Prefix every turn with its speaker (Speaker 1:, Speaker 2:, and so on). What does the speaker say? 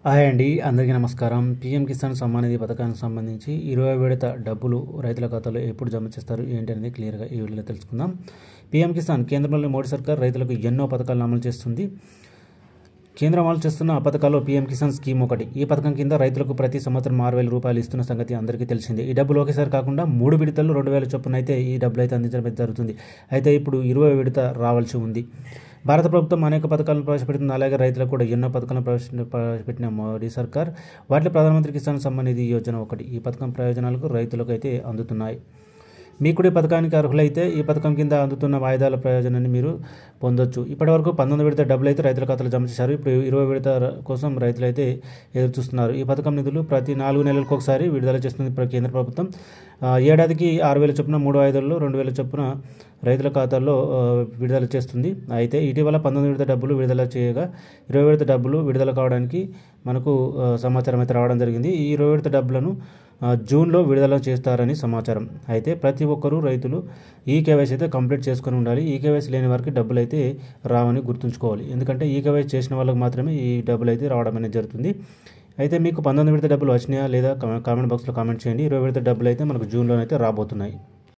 Speaker 1: Hi అండి, అందరికీ నమస్కారం. పీఎం కిసాన్ సమ్మాన్ నిధి పథకానికి సంబంధించి 20 విడత డబ్బులు రైతుల ఖాతాలో ఎప్పుడు జమ చేస్తారు ఏంటి అనేది క్లియర్గా ఈ వీడియోలో తెలుసుకుందాం. పీఎం కిసాన్ కేంద్రంలోని మోడీ సర్కార్ రైతులకు ఎన్నో పథకాలను అమలు చేస్తుంది. కేంద్రం అమలు చేస్తున్న ఆ పథకాల్లో పీఎం కిసాన్ స్కీమ్ ఒకటి. ఈ పథకం కింద రైతులకు ప్రతి సంవత్సరం 6,000 రూపాయలు ఇస్తున్న సంగతి అందరికీ తెలిసిందే. ఈ డబ్బులు ఒకేసారి కాకుండా 3 విడతల్లో 2,000 చొప్పున అయితే ఈ డబ్బులు అయితే అందించడం జరుగుతుంది. అయితే ఇప్పుడు 20 విడత రావాల్సి ఉంది. భారత ప్రభుత్వం అనేక పథకాలను ప్రవేశపెడుతుంది. అలాగే రైతులకు కూడా ఎన్నో పథకాలను ప్రవేశపెట్టిన మోడీ సర్కార్ వాటిలో ప్రధానమంత్రి కిసాన్ సమ్మాన్ నిధి యోజన ఒకటి. ఈ పథకం ప్రయోజనాలకు రైతులకు అయితే అందుతున్నాయి. మీకు కూడా ఈ పథకానికి అర్హులైతే ఈ పథకం కింద అందుతున్న వాయిదాల ప్రయోజనాన్ని మీరు పొందొచ్చు. ఇప్పటివరకు 19 విడత డబ్బులు అయితే రైతుల ఖాతాలో జమ చేశారు. ఇప్పుడు 20 విడత కోసం రైతులు అయితే ఎదురు చూస్తున్నారు. ఈ పథకం నిధులు ప్రతి 4 నెలలకు ఒకసారి విడుదల చేస్తుంది కేంద్ర ప్రభుత్వం. ఏడాదికి 6,000 చొప్పున 3 వాయిదాల్లో 2,000 చొప్పున రైతుల ఖాతాల్లో విడుదల చేస్తుంది. అయితే ఇటీవల 19 విడత డబ్బులు విడుదల చేయగా 20 విడత డబ్బులు విడుదల కావడానికి మనకు సమాచారం అయితే రావడం జరిగింది. ఈ 20 విడత డబ్బులను జూన్లో విడుదల చేస్తారని సమాచారం. అయితే ప్రతి ఒక్కరూ రైతులు ఈ కేవైసీ అయితే కంప్లీట్ చేసుకొని ఉండాలి. ఈ కేవైసీ లేని వారికి డబ్బులు అయితే రావని గుర్తుంచుకోవాలి. ఎందుకంటే ఈ కేవైసీ చేసిన వాళ్ళకి మాత్రమే ఈ డబ్బులు అయితే రావడం అనేది జరుగుతుంది. అయితే మీకు 19 విడత డబ్బులు వచ్చినాయా లేదా కామెంట్ బాక్స్లో కామెంట్ చేయండి. 20 విడత డబ్బులు అయితే మనకు జూన్లో అయితే రాబోతున్నాయి.